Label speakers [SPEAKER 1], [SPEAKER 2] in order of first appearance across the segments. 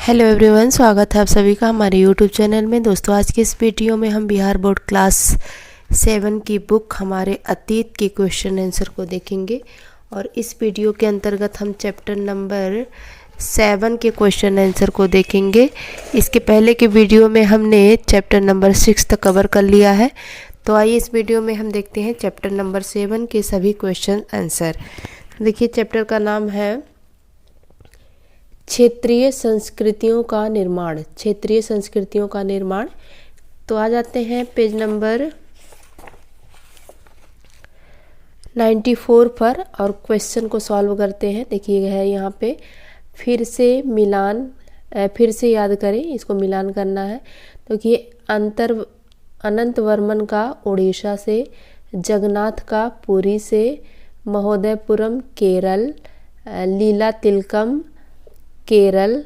[SPEAKER 1] Hello everyone, स्वागत है आप सभी का हमारे यूट्यूब चैनल में। दोस्तों, आज के इस वीडियो में हम बिहार बोर्ड क्लास 7 की बुक हमारे अतीत के क्वेश्चन आंसर को देखेंगे। और इस वीडियो के अंतर्गत हम चैप्टर नंबर 7 के क्वेश्चन आंसर को देखेंगे। इसके पहले के वीडियो में हमने चैप्टर नंबर 6 तक कवर कर लिया है। तो आइए इस वीडियो में हम देखते हैं चैप्टर नंबर 7 के सभी क्वेश्चन आंसर। देखिए, चैप्टर का नाम है क्षेत्रीय संस्कृतियों का निर्माण। क्षेत्रीय संस्कृतियों का निर्माण। तो आ जाते हैं पेज नंबर 94 पर और क्वेश्चन को सॉल्व करते हैं। देखिए है यहाँ पे फिर से याद करें, इसको मिलान करना है। तो ये अनंत वर्मन का उड़ीसा से, जगन्नाथ का पुरी से, महोदयपुरम केरल, लीला तिलकम केरल,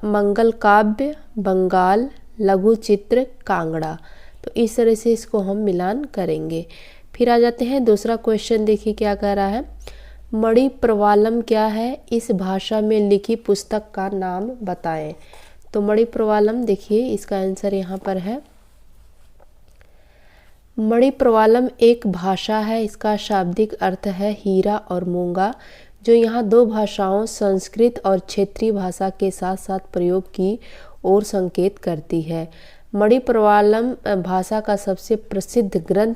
[SPEAKER 1] मंगल काव्य बंगाल, लघु चित्र कांगड़ा। तो इस तरह से इसको हम मिलान करेंगे। फिर आ जाते हैं दूसरा क्वेश्चन। देखिए क्या कह रहा है, मणि प्रवालम क्या है, इस भाषा में लिखी पुस्तक का नाम बताएं। तो मणि प्रवालम, देखिए इसका आंसर यहाँ पर है। मणि प्रवालम एक भाषा है। इसका शाब्दिक अर्थ है हीरा और मूंगा, जो यहाँ दो भाषाओं संस्कृत और क्षेत्रीय भाषा के साथ साथ प्रयोग की ओर संकेत करती है। मणि प्रवालम भाषा का सबसे प्रसिद्ध ग्रंथ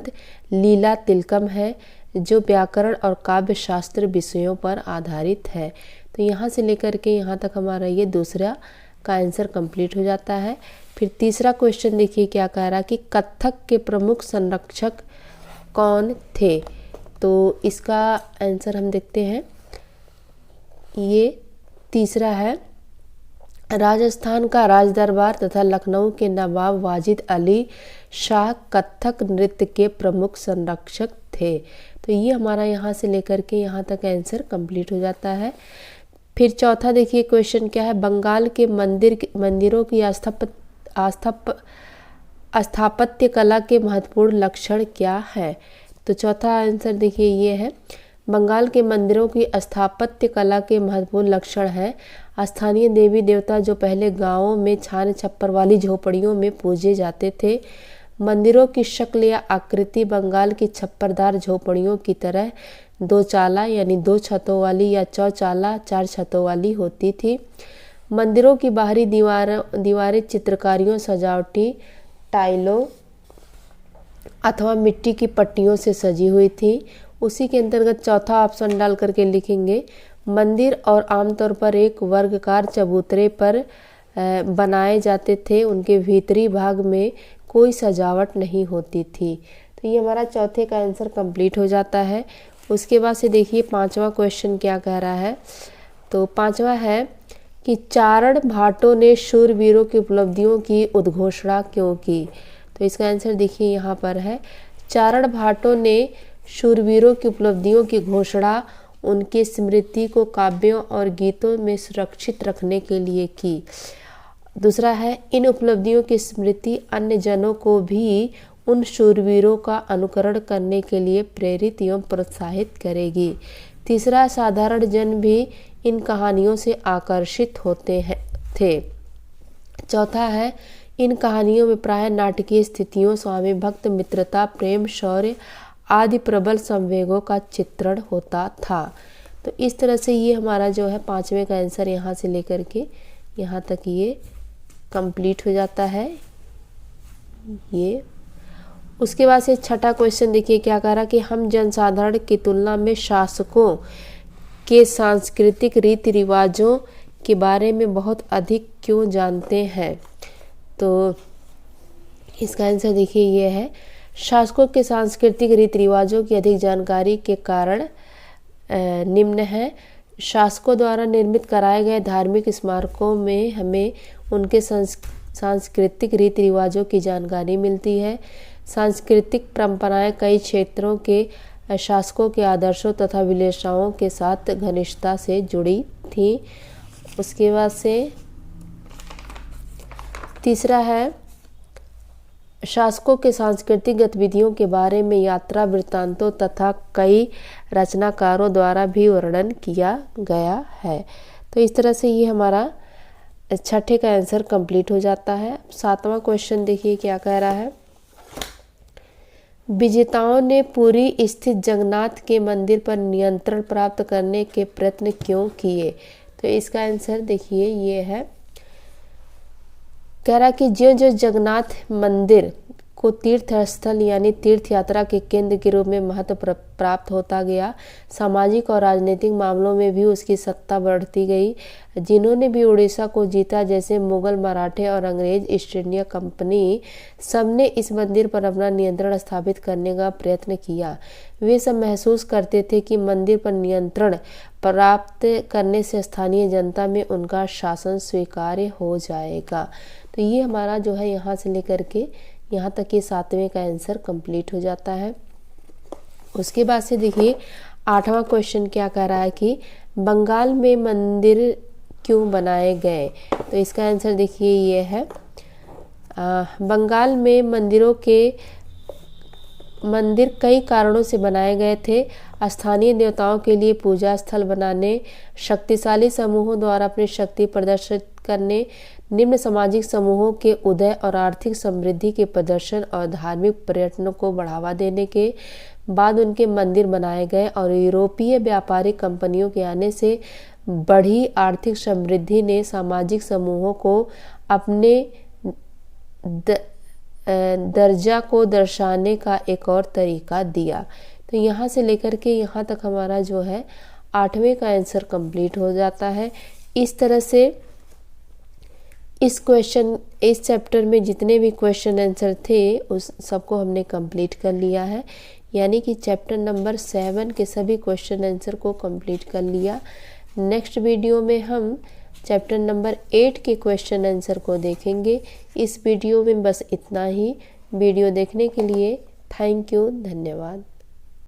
[SPEAKER 1] लीला तिलकम है, जो व्याकरण और काव्य शास्त्र विषयों पर आधारित है। तो यहाँ से लेकर के यहाँ तक हमारा ये दूसरा का आंसर कंप्लीट हो जाता है। फिर तीसरा क्वेश्चन देखिए क्या कह रहा है कि कथक के प्रमुख संरक्षक कौन थे। तो इसका आंसर हम देखते हैं। ये तीसरा है, राजस्थान का राज दरबार तथा लखनऊ के नवाब वाजिद अली शाह कथक नृत्य के प्रमुख संरक्षक थे। तो ये हमारा यहाँ से लेकर के यहाँ तक आंसर कंप्लीट हो जाता है। फिर चौथा देखिए क्वेश्चन क्या है, बंगाल के मंदिरों की स्थापत्य कला के महत्वपूर्ण लक्षण क्या है। तो चौथा आंसर देखिए ये है, बंगाल के मंदिरों की स्थापत्य कला के महत्वपूर्ण लक्षण है स्थानीय देवी देवता, जो पहले गांवों में छान छप्पर वाली झोपड़ियों में पूजे जाते थे। मंदिरों की शक्ल या आकृति बंगाल की छप्परदार झोपड़ियों की तरह दो चाला यानी दो छतों वाली या चौचाला चार छतों वाली होती थी। मंदिरों की बाहरी दीवारें चित्रकारियों, सजावटी टाइलों अथवा मिट्टी की पट्टियों से सजी हुई थी। उसी के अंतर्गत चौथा ऑप्शन डाल करके लिखेंगे, मंदिर और आमतौर पर एक वर्गाकार चबूतरे पर बनाए जाते थे, उनके भीतरी भाग में कोई सजावट नहीं होती थी। तो ये हमारा चौथे का आंसर कंप्लीट हो जाता है। उसके बाद से देखिए पांचवा क्वेश्चन क्या कह रहा है। तो पांचवा है कि चारण भाटों ने शूरवीरों की उपलब्धियों की उद्घोषणा क्यों की। तो इसका आंसर देखिए यहाँ पर है, चारण भाटों ने शूरवीरों की उपलब्धियों की घोषणा उनकी स्मृति को काव्यों और गीतों में सुरक्षित रखने के लिए की। दूसरा है, इन उपलब्धियों की स्मृति अन्य जनों को भी उन शूरवीरों का अनुकरण करने के लिए प्रेरित एवं प्रोत्साहित करेगी। तीसरा, साधारण जन भी इन कहानियों से आकर्षित होते थे। चौथा है, इन कहानियों में प्राय नाटकीय स्थितियों, स्वामी भक्त, मित्रता, प्रेम, शौर्य आदि प्रबल संवेगों का चित्रण होता था। तो इस तरह से ये हमारा जो है पांचवें का आंसर यहाँ से लेकर के यहाँ तक ये कंप्लीट हो जाता है। ये उसके बाद से छठा क्वेश्चन देखिए क्या कह रहा कि हम जनसाधारण की तुलना में शासकों के सांस्कृतिक रीति रिवाजों के बारे में बहुत अधिक क्यों जानते हैं। तो इसका आंसर देखिए ये है, शासकों के सांस्कृतिक रीति रिवाजों की अधिक जानकारी के कारण निम्न है। शासकों द्वारा निर्मित कराए गए धार्मिक स्मारकों में हमें उनके सांस्कृतिक रीति रिवाजों की जानकारी मिलती है। सांस्कृतिक परंपराएं कई क्षेत्रों के शासकों के आदर्शों तथा विशेषताओं के साथ घनिष्ठता से जुड़ी थी। उसके बाद से तीसरा है, शासकों के सांस्कृतिक गतिविधियों के बारे में यात्रा वृत्तांतों तथा कई रचनाकारों द्वारा भी वर्णन किया गया है। तो इस तरह से ये हमारा छठे का आंसर कंप्लीट हो जाता है। सातवां क्वेश्चन देखिए क्या कह रहा है। विजेताओं ने पुरी स्थित जगन्नाथ के मंदिर पर नियंत्रण प्राप्त करने के प्रयत्न क्यों किए? तो इसका आंसर देखिए ये है, कह रहा कि जो जो जगन्नाथ मंदिर को तीर्थ स्थल यानी तीर्थ यात्रा के केंद्र के रूप में महत्व प्राप्त होता गया, सामाजिक और राजनीतिक मामलों में भी उसकी सत्ता बढ़ती गई। जिन्होंने भी उड़ीसा को जीता, जैसे मुगल, मराठे और अंग्रेज ईस्ट इंडिया कंपनी, सबने इस मंदिर पर अपना नियंत्रण स्थापित करने का प्रयत्न किया। वे सब महसूस करते थे कि मंदिर पर नियंत्रण प्राप्त करने से स्थानीय जनता में उनका शासन स्वीकार्य हो जाएगा। तो ये हमारा जो है यहाँ से लेकर के यहाँ तक ये सातवें का आंसर कंप्लीट हो जाता है। उसके बाद से देखिए आठवां क्वेश्चन क्या कह रहा है कि बंगाल में मंदिर क्यों बनाए गए? तो इसका आंसर देखिए ये है, बंगाल में मंदिर कई कारणों से बनाए गए थे। स्थानीय देवताओं के लिए पूजा स्थल बनाने, शक्तिशाली समूहों द्वारा अपनी शक्ति प्रदर्शित करने, निम्न सामाजिक समूहों के उदय और आर्थिक समृद्धि के प्रदर्शन और धार्मिक पर्यटन को बढ़ावा देने के बाद उनके मंदिर बनाए गए। और यूरोपीय व्यापारिक कंपनियों के आने से बढ़ी आर्थिक समृद्धि ने सामाजिक समूहों को अपने दर्जा को दर्शाने का एक और तरीका दिया। तो यहाँ से लेकर के यहाँ तक हमारा जो है आठवें का आंसर कंप्लीट हो जाता है। इस तरह से इस चैप्टर में जितने भी क्वेश्चन आंसर थे उस सबको हमने कंप्लीट कर लिया है, यानी कि चैप्टर नंबर 7 के सभी क्वेश्चन आंसर को कंप्लीट कर लिया। नेक्स्ट वीडियो में हम चैप्टर नंबर 8 के क्वेश्चन आंसर को देखेंगे। इस वीडियो में बस इतना ही। वीडियो देखने के लिए थैंक यू, धन्यवाद।